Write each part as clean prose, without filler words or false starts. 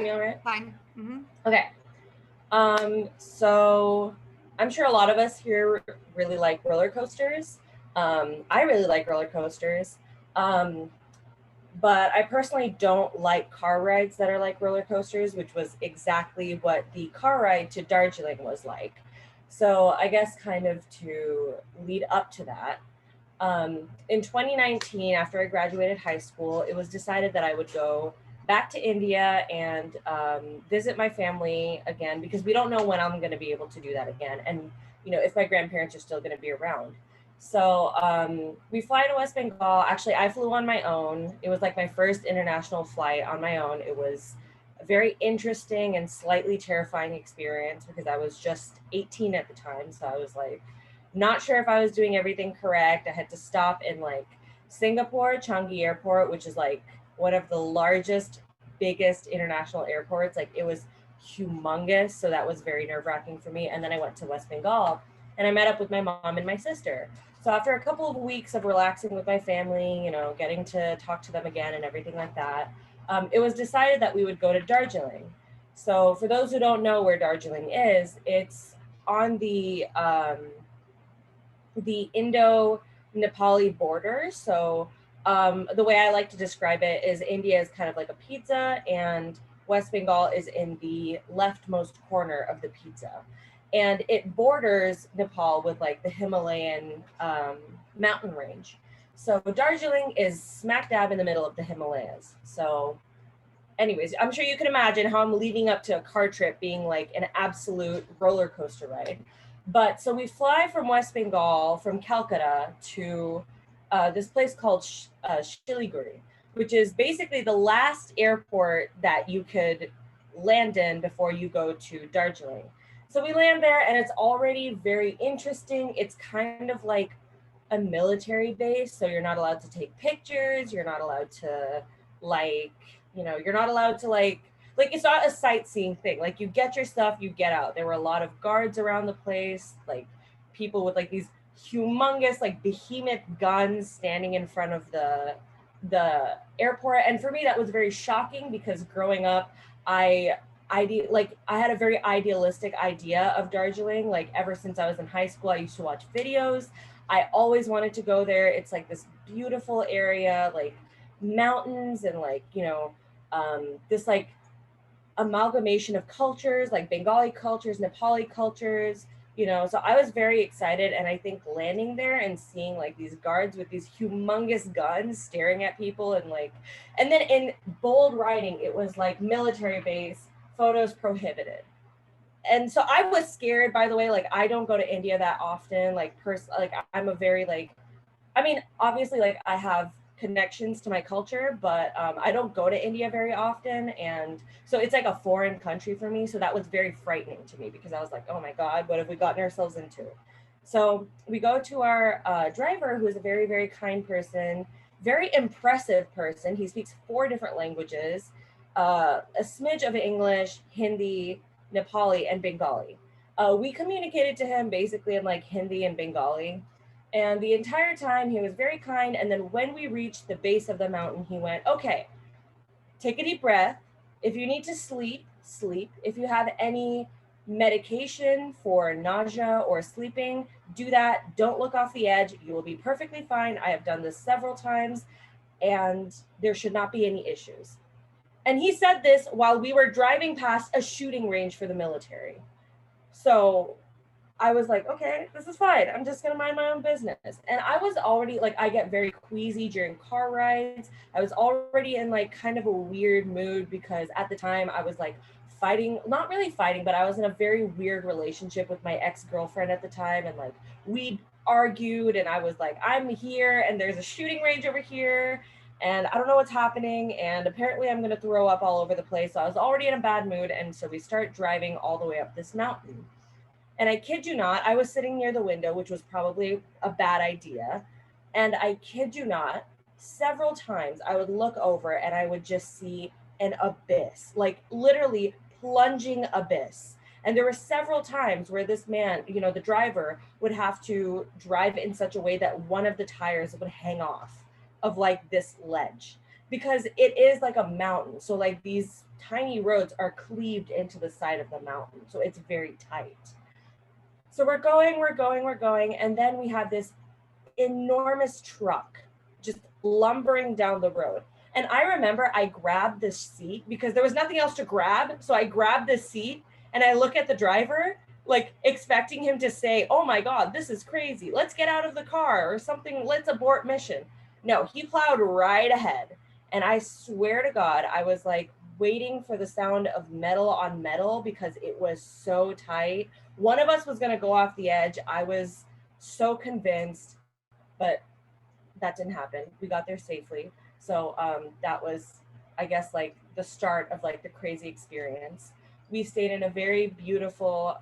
me all right? Fine. Okay. So I'm sure a lot of us here really like roller coasters. I really like roller coasters. Um, but I personally don't like car rides that are like roller coasters, which was exactly what the car ride to Darjeeling was like. So I guess kind of to lead up to that, in 2019, after I graduated high school, it was decided that I would go back to India and visit my family again because we don't know when I'm going to be able to do that again. And, if my grandparents are still going to be around. So we fly to West Bengal. Actually, I flew on my own. It was like my first international flight on my own. It was a very interesting and slightly terrifying experience because I was just 18 at the time. So I was like, not sure if I was doing everything correct. I had to stop in like Singapore, Changi Airport, which is like one of the largest, biggest international airports. Like it was humongous. So that was very nerve wracking for me. And then I went to West Bengal and I met up with my mom and my sister. So after a couple of weeks of relaxing with my family, getting to talk to them again and everything like that, it was decided that we would go to Darjeeling. So for those who don't know where Darjeeling is, it's on the Indo-Nepali border. So the way I like to describe it is India is kind of like a pizza, and West Bengal is in the leftmost corner of the pizza. And it borders Nepal with like the Himalayan mountain range. So Darjeeling is smack dab in the middle of the Himalayas. So anyways, I'm sure you can imagine how I'm leading up to a car trip being like an absolute roller coaster ride. But so we fly from West Bengal, from Calcutta to this place called Shiliguri, which is basically the last airport that you could land in before you go to Darjeeling. So we land there and it's already very interesting. It's kind of like a military base, so you're not allowed to take pictures, you're not allowed to like you're not allowed to like it's not a sightseeing thing. Like you get your stuff, you get out. There were a lot of guards around the place, like people with like these humongous like behemoth guns standing in front of the airport. And for me that was very shocking because growing up I had a very idealistic idea of Darjeeling. Like ever since I was in high school, I used to watch videos. I always wanted to go there. It's like this beautiful area, like mountains and like this like amalgamation of cultures, like Bengali cultures, Nepali cultures. So I was very excited, and I think landing there and seeing like these guards with these humongous guns staring at people, and then in bold writing it was like military base, photos prohibited. And so I was scared, by the way. Like I don't go to India that often, like I'm a very like, I mean, obviously, like I have connections to my culture, but I don't go to India very often, and so it's like a foreign country for me. So that was very frightening to me because I was like, oh my god, what have we gotten ourselves into? So we go to our driver, who is a very, very kind person, very impressive person. He speaks 4 different languages, a smidge of English, Hindi, Nepali, and Bengali. We communicated to him basically in like Hindi and Bengali. And the entire time he was very kind. And then when we reached the base of the mountain, he went, okay, take a deep breath. If you need to sleep, sleep. If you have any medication for nausea or sleeping, do that. Don't look off the edge. You will be perfectly fine. I have done this several times and there should not be any issues. And he said this while we were driving past a shooting range for the military. So I was like, okay, this is fine. I'm just gonna mind my own business. And I was already like, I get very queasy during car rides. I was already in like kind of a weird mood because at the time I was like fighting, not really fighting, but I was in a very weird relationship with my ex-girlfriend at the time. And like we argued and I was like, I'm here and there's a shooting range over here and I don't know what's happening. And apparently I'm gonna throw up all over the place. So I was already in a bad mood. And so we start driving all the way up this mountain. And I kid you not, I was sitting near the window, which was probably a bad idea. And I kid you not, several times I would look over and I would just see an abyss, like literally plunging abyss. And there were several times where this man, the driver, would have to drive in such a way that one of the tires would hang off of like this ledge. because it is like a mountain. So like these tiny roads are cleaved into the side of the mountain. So it's very tight. So we're going. And then we have this enormous truck just lumbering down the road. And I remember I grabbed this seat because there was nothing else to grab. So I grabbed this seat and I look at the driver, like expecting him to say, "Oh my God, this is crazy. Let's get out of the car," or something. "Let's abort mission." No, he plowed right ahead. And I swear to God, I was like waiting for the sound of metal on metal because it was so tight. One of us was going to go off the edge. I was so convinced, but that didn't happen. We got there safely. So that was, I guess, like the start of like the crazy experience. We stayed in a very beautiful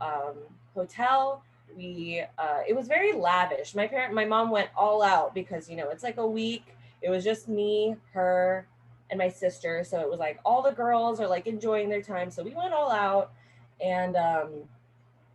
hotel. It was very lavish. My mom went all out because, you know, it's like a week. It was just me, her, and my sister. So it was like all the girls are like enjoying their time. So we went all out, and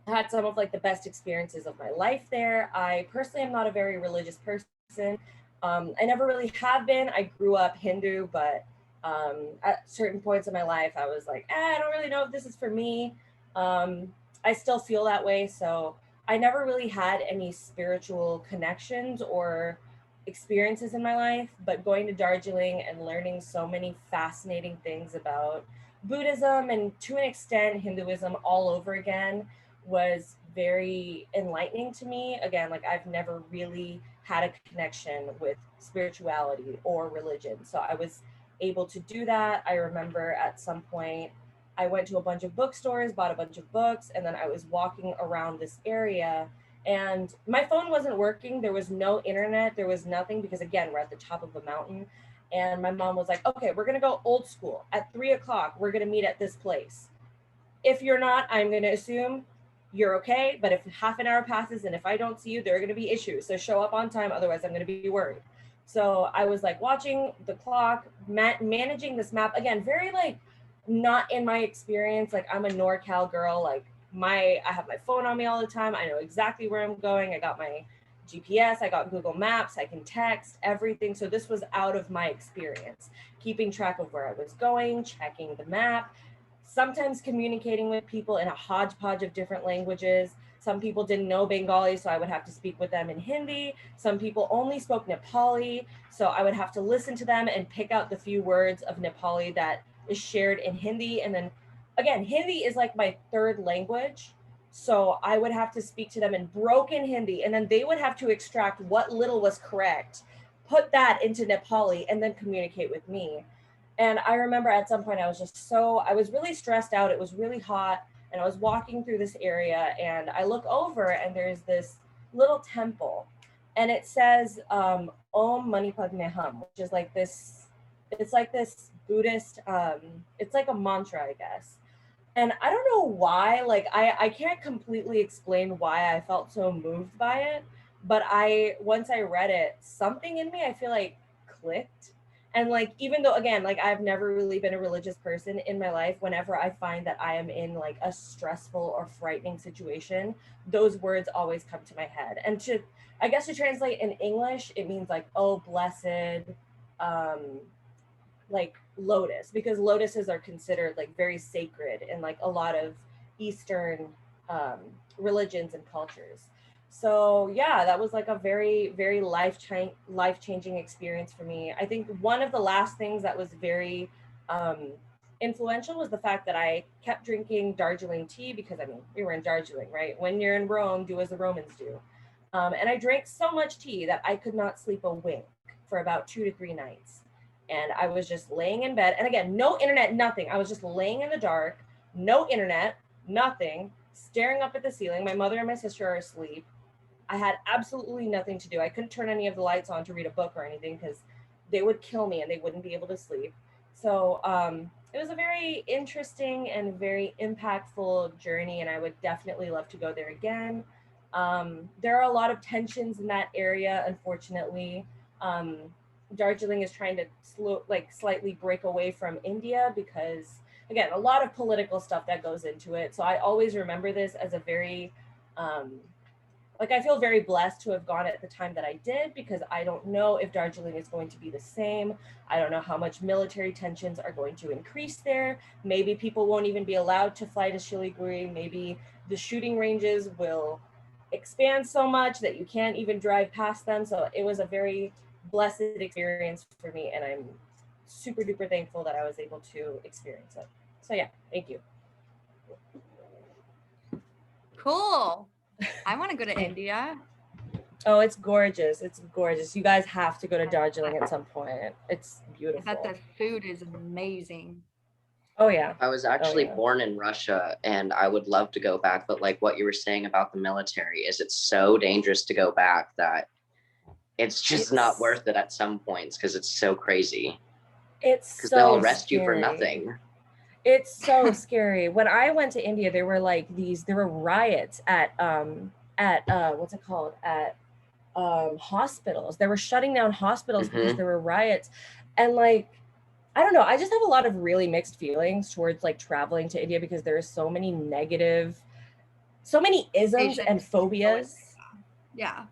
had some of like the best experiences of my life there. I personally am not a very religious person. I never really have been. I grew up Hindu, but at certain points in my life, I was like, I don't really know if this is for me. I still feel that way. So I never really had any spiritual connections or experiences in my life, but going to Darjeeling and learning so many fascinating things about Buddhism and to an extent Hinduism all over again was very enlightening to me. Again, like I've never really had a connection with spirituality or religion. So I was able to do that. I remember at some point I went to a bunch of bookstores, bought a bunch of books, and then I was walking around this area and my phone wasn't working. There was no internet. There was nothing because, again, we're at the top of a mountain. And my mom was like, okay, we're going to go old school. At 3 o'clock, we're going to meet at this place. If you're not, I'm going to assume you're okay. But if half an hour passes and if I don't see you, there are going to be issues. So show up on time. Otherwise, I'm going to be worried. So I was like watching the clock, managing this map. Again, very like not in my experience. Like I'm a NorCal girl. Like I have my phone on me all the time. I know exactly where I'm going. I got my GPS, I got Google Maps, I can text everything. So this was out of my experience, keeping track of where I was going, checking the map, sometimes communicating with people in a hodgepodge of different languages. Some people didn't know Bengali, so I would have to speak with them in Hindi. Some people only spoke Nepali, so I would have to listen to them and pick out the few words of Nepali that is shared in Hindi. And then again, Hindi is like my third language. So I would have to speak to them in broken Hindi, and then they would have to extract what little was correct, put that into Nepali, and then communicate with me. And I remember at some point I was really stressed out. It was really hot, and I was walking through this area, and I look over, and there's this little temple, and it says Om Mani Padme Hum, which is like this. It's like this Buddhist. It's like a mantra, I guess. And I don't know why, like I can't completely explain why I felt so moved by it, but I once I read it, something in me I feel like clicked. And like even though again, like I've never really been a religious person in my life, whenever I find that I am in like a stressful or frightening situation, those words always come to my head. And to I guess to translate in English, it means like, oh blessed, um like lotus, because lotuses are considered like very sacred in like a lot of Eastern um, religions and cultures. So yeah, that was like a very life changing experience for me. I think one of the last things that was very um, influential was the fact that I kept drinking Darjeeling tea because I mean we were in Darjeeling, right? When you're in Rome, do as the Romans do. And I drank so much tea that I could not sleep a wink for about 2 to 3 nights. And I was just laying in bed. And again, no internet, nothing. I was just laying in the dark, no internet, nothing, staring up at the ceiling. My mother and my sister are asleep. I had absolutely nothing to do. I couldn't turn any of the lights on to read a book or anything because they would kill me and they wouldn't be able to sleep. So it was a very interesting and very impactful journey, and I would definitely love to go there again. There are a lot of tensions in that area, unfortunately. Um, Darjeeling is trying to slightly break away from India because, again, a lot of political stuff that goes into it. So I always remember this as a very um, like I feel very blessed to have gone at the time that I did, because I don't know if Darjeeling is going to be the same. I don't know how much military tensions are going to increase there. Maybe people won't even be allowed to fly to Siliguri. Maybe the shooting ranges will expand so much that you can't even drive past them. So it was a very blessed experience for me, and I'm super duper thankful that I was able to experience it. So yeah, thank you. Cool. I want to go to India. Oh, it's gorgeous. It's gorgeous. You guys have to go to Darjeeling at some point. It's I bet beautiful. the food is amazing. Oh yeah. I was Oh actually yeah. born in Russia and I would love to go back, but like what you were saying about the military is it's so dangerous to go back that it's just not worth it at some points because it's so crazy. It's Because they'll so arrest you for scary. nothing. It's so scary. When I went to India, there were riots at what's it called? At hospitals. They were shutting down hospitals because there were riots. And like, I don't know, I just have a lot of really mixed feelings towards like traveling to India, because there are so many isms and phobias. Yeah.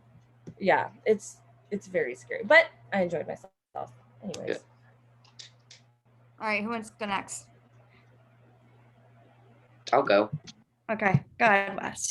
Yeah, it's very scary, but I enjoyed myself. Anyways. Good. All right, who wants to go next? I'll go. Okay, go ahead, Wes.